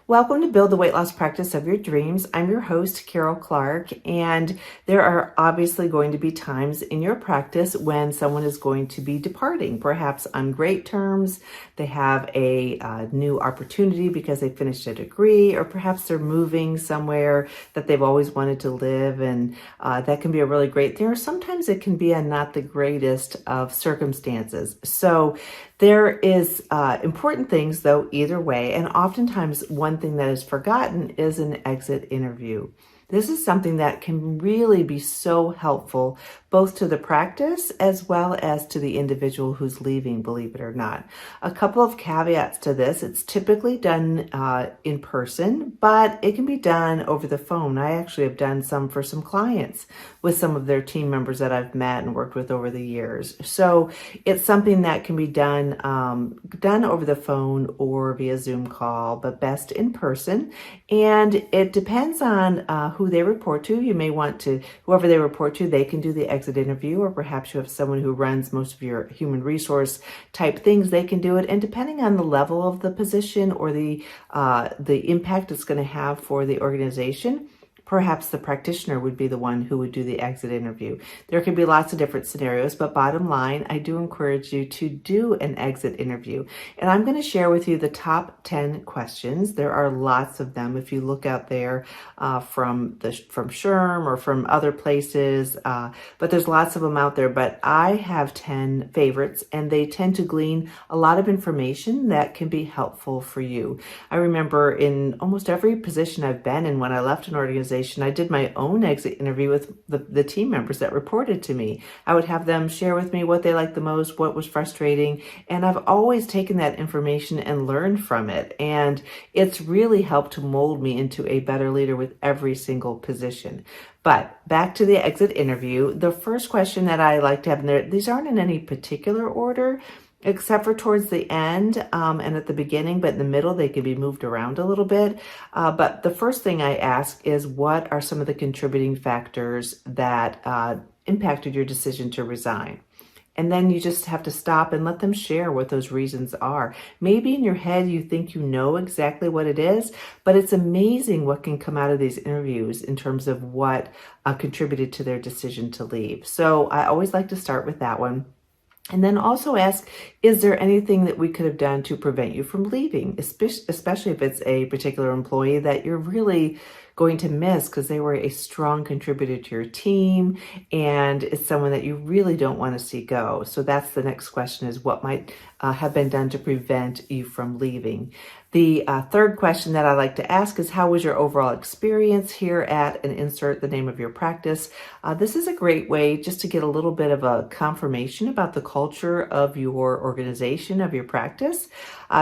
Welcome to Build the Weight Loss Practice of Your Dreams. I'm your host, Carol Clark, and there are obviously going to be times in your practice when someone is going to be departing, perhaps on great terms. They have a new opportunity because they finished a degree, or perhaps they're moving somewhere that they've always wanted to live, and that can be a really great thing. Or sometimes it can be a not the greatest of circumstances. So there is important things, though, either way, and oftentimes one thing that is forgotten is an exit interview. This is something that can really be so helpful both to the practice as well as to the individual who's leaving, believe it or not. A couple of caveats to this. It's typically done in person, but it can be done over the phone. I actually have done some for some clients with some of their team members that I've met and worked with over the years. So it's something that can be done over the phone or via Zoom call, but best in person. And it depends on who they report to. You may want to, whoever they report to, they can do the exit interview, or perhaps you have someone who runs most of your human resource type things, they can do it. And depending on the level of the position or the impact it's going to have for the organization, perhaps the practitioner would be the one who would do the exit interview. There could be lots of different scenarios, but bottom line, I do encourage you to do an exit interview. And I'm going to share with you the top 10 questions. There are lots of them. If you look out there from SHRM or from other places, but there's lots of them out there. But I have 10 favorites, and they tend to glean a lot of information that can be helpful for you. I remember in almost every position I've been in, when I left an organization, I did my own exit interview with the team members that reported to me. I would have them share with me what they liked the most, what was frustrating, and I've always taken that information and learned from it. And it's really helped to mold me into a better leader with every single position. But back to the exit interview, the first question that I like to have in there, these aren't in any particular order, except for towards the end and at the beginning, but in the middle, they can be moved around a little bit. But the first thing I ask is, what are some of the contributing factors that impacted your decision to resign? And then you just have to stop and let them share what those reasons are. Maybe in your head, you think you know exactly what it is, but it's amazing what can come out of these interviews in terms of what contributed to their decision to leave. So I always like to start with that one. And then also ask, is there anything that we could have done to prevent you from leaving, especially if it's a particular employee that you're really going to miss because they were a strong contributor to your team, and it's someone that you really don't want to see go. So that's the next question, is what might have been done to prevent you from leaving. The third question that I like to ask is, how was your overall experience here at, and insert the name of your practice. This is a great way just to get a little bit of a confirmation about the culture of your organization, of your practice.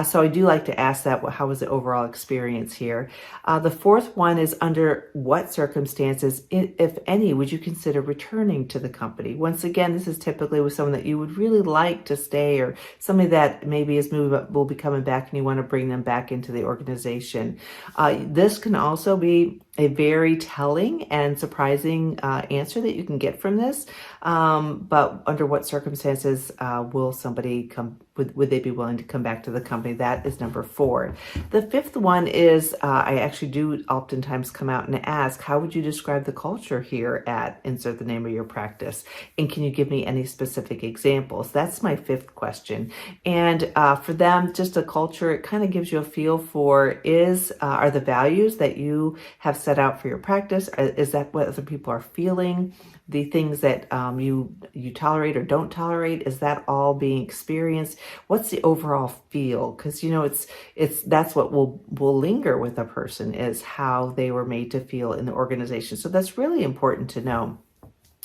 So I do like to ask that, how was the overall experience here? The fourth one is, under what circumstances, if any, would you consider returning to the company? Once again, this is typically with someone that you would really like to stay, or somebody that maybe is moving, will be coming back, and you want to bring them back into the organization. This can also be a very telling and surprising answer that you can get from this. But under what circumstances will somebody come? Would they be willing to come back to the company? That is number 4. The fifth one is, I actually do oftentimes come out and ask, how would you describe the culture here at, insert the name of your practice? And can you give me any specific examples? That's my 5th question. And for them, just a culture, it kind of gives you a feel for, are the values that you have set out for your practice, is that what other people are feeling? The things that you tolerate or don't tolerate, is that all being experienced? What's the overall feel? Because that's what will linger with a person, is how they were made to feel in the organization. So that's really important to know.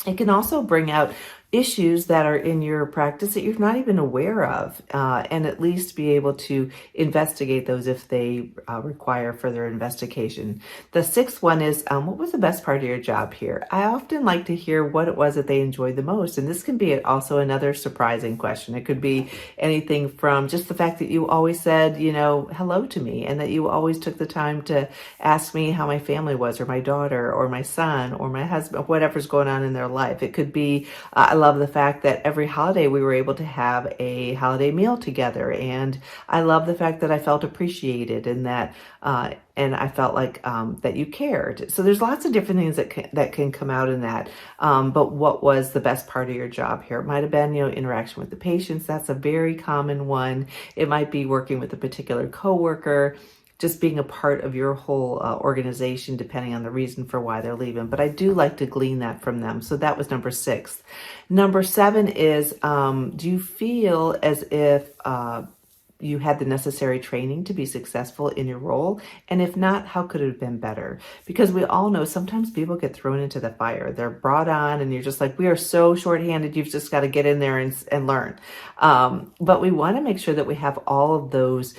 It can also bring out issues that are in your practice that you're not even aware of, and at least be able to investigate those if they require further investigation. The 6th one is, what was the best part of your job here? I often like to hear what it was that they enjoyed the most, and this can be also another surprising question. It could be anything from just the fact that you always said, hello to me, and that you always took the time to ask me how my family was, or my daughter, or my son, or my husband, whatever's going on in their life. It could be, I love the fact that every holiday we were able to have a holiday meal together. And I love the fact that I felt appreciated and that, and I felt like that you cared. So there's lots of different things that can come out in that. But what was the best part of your job here? It might have been, interaction with the patients. That's a very common one. It might be working with a particular coworker, just being a part of your whole organization, depending on the reason for why they're leaving. But I do like to glean that from them. So that was number 6. Number 7 is, do you feel as if you had the necessary training to be successful in your role? And if not, how could it have been better? Because we all know sometimes people get thrown into the fire. They're brought on and you're just like, we are so shorthanded. You've just got to get in there and learn. But we want to make sure that we have all of those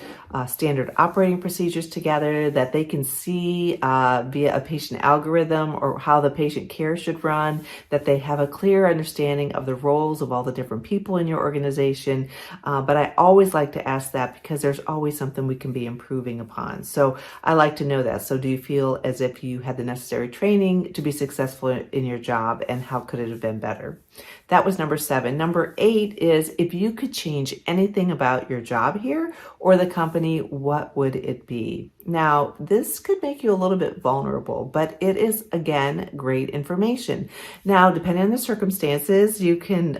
standard operating procedures together, that they can see via a patient algorithm or how the patient care should run, that they have a clear understanding of the roles of all the different people in your organization. But I always like to ask that because there's always something we can be improving upon. So I like to know that. So do you feel as if you had the necessary training to be successful in your job, and how could it have been better? That was number 7. Number 8 is, if you could change anything about your job here or the company, what would it be? Now, this could make you a little bit vulnerable, but it is, again, great information. Now, depending on the circumstances, you can,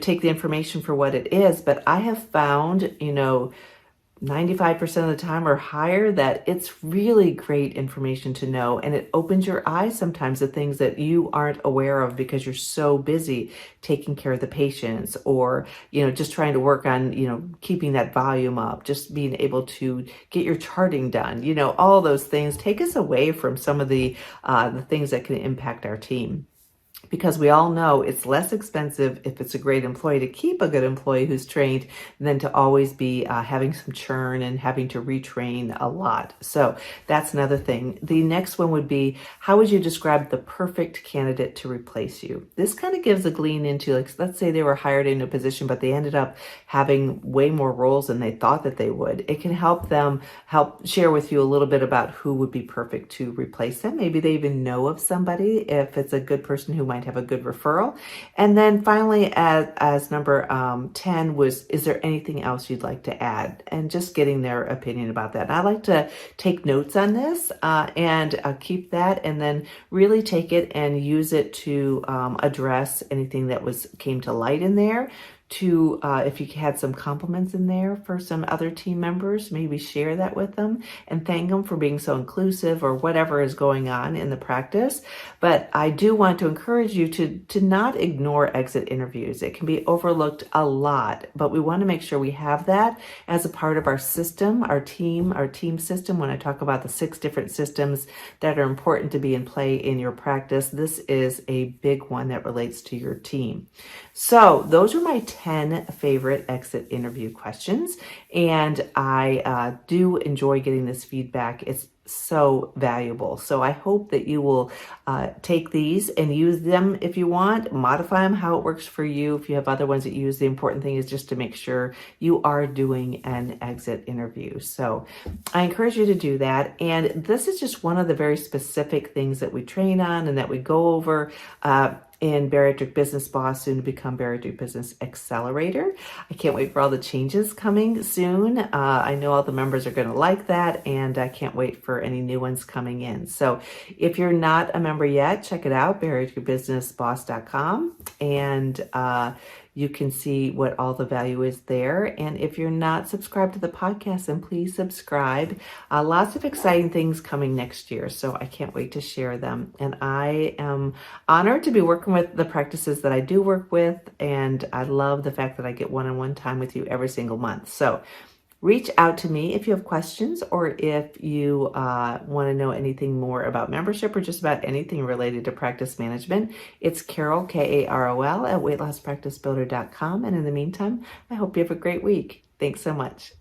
take the information for what it is, but I have found, 95% of the time or higher, that it's really great information to know, and it opens your eyes sometimes to things that you aren't aware of because you're so busy taking care of the patients, or just trying to work on keeping that volume up, just being able to get your charting done. All those things take us away from some of the things that can impact our team. Because we all know it's less expensive if it's a great employee to keep a good employee who's trained than to always be having some churn and having to retrain a lot. So that's another thing. The next one would be, how would you describe the perfect candidate to replace you? This kind of gives a glean into, like, let's say they were hired into a position, but they ended up having way more roles than they thought that they would. It can help them share with you a little bit about who would be perfect to replace them. Maybe they even know of somebody, if it's a good person who might have a good referral. And then finally, as number 10 was, is there anything else you'd like to add? And just getting their opinion about that. And I like to take notes on this and keep that, and then really take it and use it to address anything that came to light in there. To if you had some compliments in there for some other team members, maybe share that with them and thank them for being so inclusive, or whatever is going on in the practice. But I do want to encourage you to not ignore exit interviews. It can be overlooked a lot, but we want to make sure we have that as a part of our system, our team system. When I talk about the 6 different systems that are important to be in play in your practice, this is a big one that relates to your team. So those are my 10 favorite exit interview questions. And I do enjoy getting this feedback. It's so valuable. So I hope that you will take these and use them if you want, modify them how it works for you. If you have other ones that you use, the important thing is just to make sure you are doing an exit interview. So I encourage you to do that. And this is just one of the very specific things that we train on and that we go over in Bariatric Business Boss, soon to become Bariatric Business Accelerator. I can't wait for all the changes coming soon. I know all the members are going to like that, and I can't wait for any new ones coming in. So if you're not a member yet, check it out, bariatricbusinessboss.com, and you can see what all the value is there. And if you're not subscribed to the podcast, then please subscribe. Lots of exciting things coming next year, so I can't wait to share them. And I am honored to be working with the practices that I do work with, and I love the fact that I get one-on-one time with you every single month. So reach out to me if you have questions, or if you want to know anything more about membership, or just about anything related to practice management. It's Carol, Karol, at weightlosspracticebuilder.com. And in the meantime, I hope you have a great week. Thanks so much.